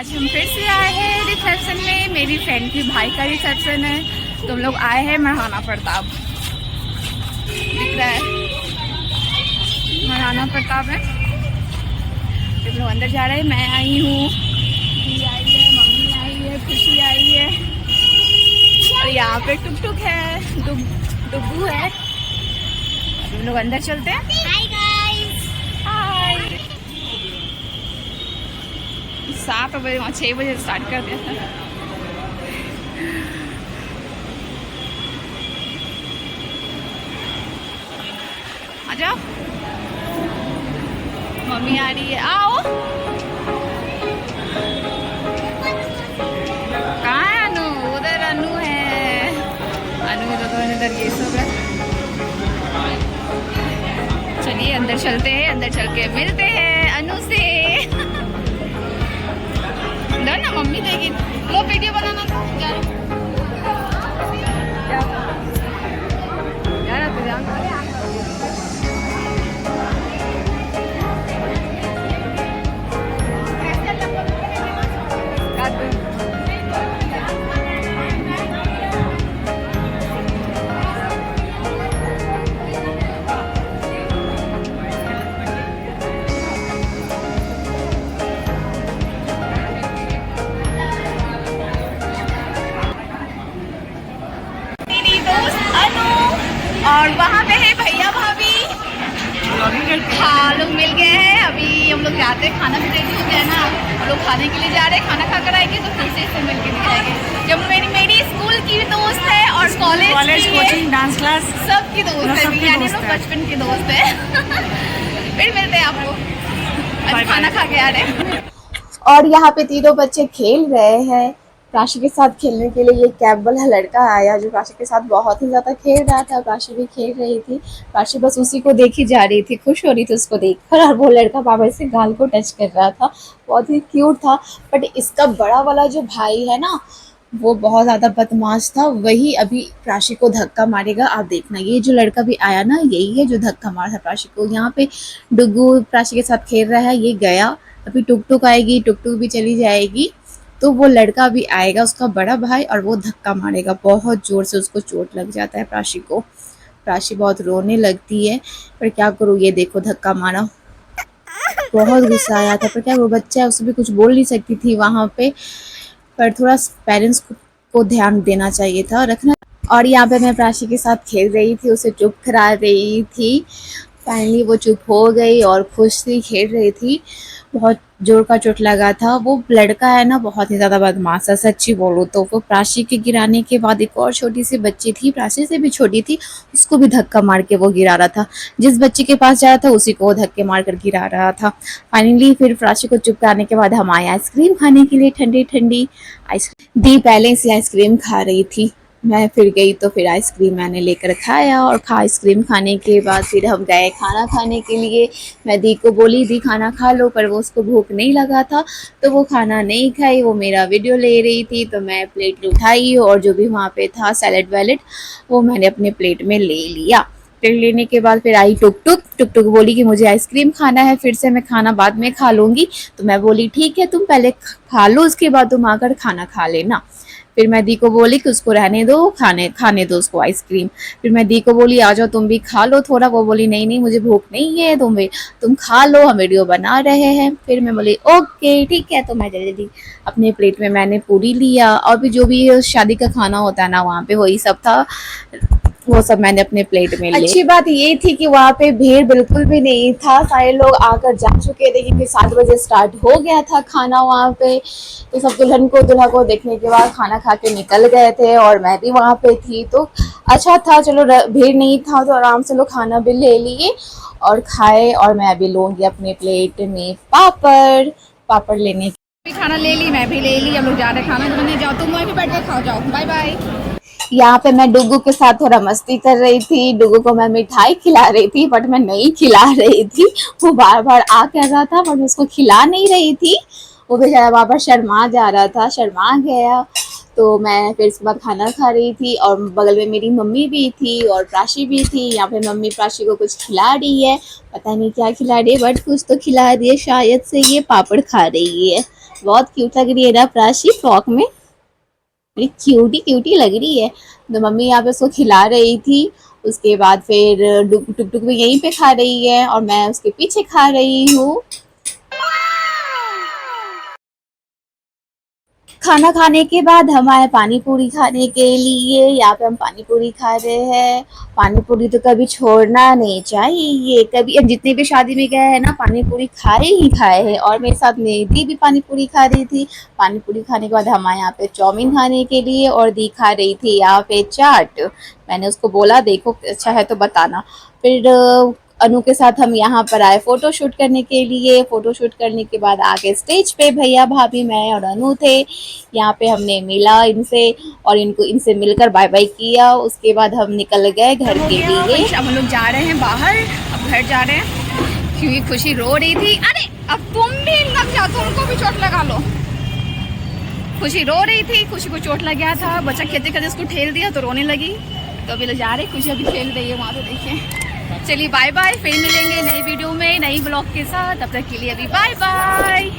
आज हम फिर से आए हैं रिसेप्शन में। मेरी फ्रेंड की भाई का रिसेप्शन है, तो हम लोग आए हैं महाराणा प्रताप। दिख रहा है महाराणा प्रताप है। तो लोग अंदर जा रहे हैं। मैं आई हूँ, आई है, मम्मी आई है, खुशी आई है, और यहाँ पे टुक टुक है, डुगू है। हम लोग अंदर चलते हैं। हाय गाइस, हाय। 7 बजे 6 बजे स्टार्ट कर दिया था। आ जाओ, मम्मी आ रही है, आओ। कहाँ है अनु? उधर अनु है। अनु इधर ये सब है। चलिए अंदर चलते हैं, अंदर चल के मिलते हैं अनु से। डर ना, मम्मी देगी। लो वीडियो बनाना था। और वहाँ पे है भैया भाभी। हाँ, लोग मिल गए हैं। अभी हम लोग जाते हैं, खाना भी रेडी हो गया ना, हम लोग खाने के लिए जा रहे हैं। खाना खा कर आएंगे तो फिर से इससे मिल के निकलेंगे। जब मेरी स्कूल की दोस्त है और कॉलेज कोचिंग डांस क्लास सबकी दोस्त है, यानी लोग बचपन के दोस्त है। फिर मिलते हैं आपको। खाना खा के आ रहे हैं। और यहाँ पे तीनों बच्चे खेल रहे हैं। प्राशी के साथ खेलने के लिए ये कैब वाला लड़का आया जो प्राशी के साथ बहुत ही ज़्यादा खेल रहा था। प्राशी भी खेल रही थी। प्राशी बस उसी को देखी जा रही थी, खुश हो रही थी उसको देखकर। और वो लड़का बाबा से गाल को टच कर रहा था, बहुत ही क्यूट था। बट इसका बड़ा वाला जो भाई है ना, वो बहुत ज़्यादा बदमाश था। वही अभी प्राशी को धक्का मारेगा, आप देखना। ये जो लड़का भी आया ना, यही है जो धक्का मारा था प्राशी को। यहाँ पे डुगू प्राशी के साथ खेल रहा है, ये गया। अभी टुक टुक आएगी, टुक टुक भी चली जाएगी, तो वो लड़का भी आएगा, उसका बड़ा भाई, और वो धक्का मारेगा। बहुत ज़ोर से उसको चोट लग जाता है प्राशी को। प्राशी बहुत रोने लगती है, पर क्या करूँ, ये देखो धक्का मारा। बहुत गुस्सा आया था, पर क्या वो बच्चा है, उसे भी कुछ बोल नहीं सकती थी वहाँ पे। पर थोड़ा पेरेंट्स को ध्यान देना चाहिए था, रखना। और यहाँ पे मैं प्राशी के साथ खेल रही थी, उसे चुप करा रही थी। फाइनली वो चुप हो गई और खुश थी, खेल रही थी। बहुत जोर का चोट लगा था। वो लड़का है ना, बहुत ही ज़्यादा बदमाश है, सच्ची बोलूँ तो। वो प्राशी के गिराने के बाद एक और छोटी सी बच्ची थी, प्राशी से भी छोटी थी, उसको भी धक्का मार के वो गिरा रहा था। जिस बच्ची के पास जा रहा था उसी को वो धक्के मार कर गिरा रहा था। फाइनली फिर प्राशी को चुप कराने के बाद हम आए आइसक्रीम खाने के लिए। ठंडी ठंडी आइसक्रीम दी, पहले से आइसक्रीम खा रही थी। मैं फिर गई तो फिर आइसक्रीम मैंने लेकर खाया, और आइसक्रीम खाने के बाद फिर हम गए खाना खाने के लिए। मैं दी को बोली दी खाना खा लो, पर वो उसको भूख नहीं लगा था, तो वो खाना नहीं खाई। वो मेरा वीडियो ले रही थी, तो मैं प्लेट उठाई और जो भी वहाँ पे था सैलेड वैलेड, वो मैंने अपने प्लेट में ले लिया। प्लेट लेने के बाद फिर आई टुक टुक बोली कि मुझे आइसक्रीम खाना है, फिर से मैं खाना बाद में खा लूँगी। तो मैं बोली ठीक है, तुम पहले खा लो, उसके बाद तुम आकर खाना खा लेना। फिर मैं दी को बोली कि उसको रहने दो, खाने दो उसको आइसक्रीम। फिर मैं दी को बोली आ जाओ तुम भी खा लो थोड़ा। वो बोली नहीं मुझे भूख नहीं है, तुम खा लो, हम वीडियो बना रहे हैं। फिर मैं बोली ओके ठीक है। तो मैं जल्दी अपने प्लेट में मैंने पूरी लिया, और भी जो भी शादी का खाना होता है ना, वहाँ पे वही सब था, वो सब मैंने अपने प्लेट में लिया। अच्छी बात ये थी कि वहाँ पे भीड़ बिल्कुल भी नहीं था, सारे लोग आकर जा चुके थे, क्योंकि 7 बजे स्टार्ट हो गया था खाना वहाँ पे। तो सब दुल्हन को दूल्हा को देखने के बाद खाना खा के निकल गए थे, और मैं भी वहाँ पे थी, तो अच्छा था। चलो भीड़ नहीं था तो आराम से लोग खाना भी ले लिए और खाए। और मैं अभी लूँगी अपने प्लेट में पापड़ लेने। खाना ले ली, मैं भी ले ली। हम लोग जा रहे खाना खाने। जाओ तुम वहीं पे बैठ के खाओ, जाओ बाय बाय। यहाँ पे मैं डुगू के साथ थोड़ा मस्ती कर रही थी। डुगू को मैं मिठाई खिला रही थी, बट मैं नहीं खिला रही थी। वो बार बार आ कर रहा था, पर मैं उसको खिला नहीं रही थी। वो बेचारा बार बार शर्मा जा रहा था, शर्मा गया। तो मैं फिर उसके बाद खाना खा रही थी, और बगल में मेरी मम्मी भी थी और प्राशी भी थी। यहाँ पे मम्मी प्राशी को कुछ खिला रही है, पता नहीं क्या खिला रही है, बट कुछ तो खिला रही है। शायद से ये पापड़ खा रही है। बहुत क्यूट लग रही है ना प्राशी फ्रॉक में, बड़ी क्यूटी क्यूटी लग रही है। तो मम्मी यहाँ पे उसको खिला रही थी, उसके बाद फिर टुक टुक भी यहीं पे खा रही है और मैं उसके पीछे खा रही हूँ। खाना खाने के बाद हम आए पानी पूरी खाने के लिए। यहाँ पे हम पानी पूरी खा रहे हैं। पानी पूरी तो कभी छोड़ना नहीं चाहिए, कभी हम जितनी भी शादी में गए हैं ना पानी पूरी खाए ही खाए हैं। और मेरे साथ मेरी भी पानी पूरी खा रही थी। पानी पूरी खाने के बाद हम आए यहाँ पे चाउमीन खाने के लिए और दी खा रही थी यहाँ पे चाट। मैंने उसको बोला देखो अच्छा है तो बताना। फिर अनु के साथ हम यहाँ पर आए फ़ोटो शूट करने के लिए। फ़ोटो शूट करने के बाद आगे स्टेज पे भैया भाभी मैं और अनु थे। यहाँ पे हमने मिला इनसे और इनसे मिलकर बाय बाय किया। उसके बाद हम निकल गए घर के लिए। अब हम लोग जा रहे हैं बाहर, अब घर जा रहे हैं क्योंकि खुशी रो रही थी। अरे अब तुम भी लग जाओ, तुमको भी चोट लगा लो। खुशी रो रही थी, खुशी को चोट लग गया था, बच्चा खेलते खेलते उसको ठेल दिया तो रोने लगी। तो अभी लोग जा रहे हैं, खुशी अभी खेल रही है वहाँ पे, देखिए। चलिए बाय बाय, फिर मिलेंगे नई वीडियो में नई ब्लॉग के साथ, तब तक के लिए अभी बाय बाय।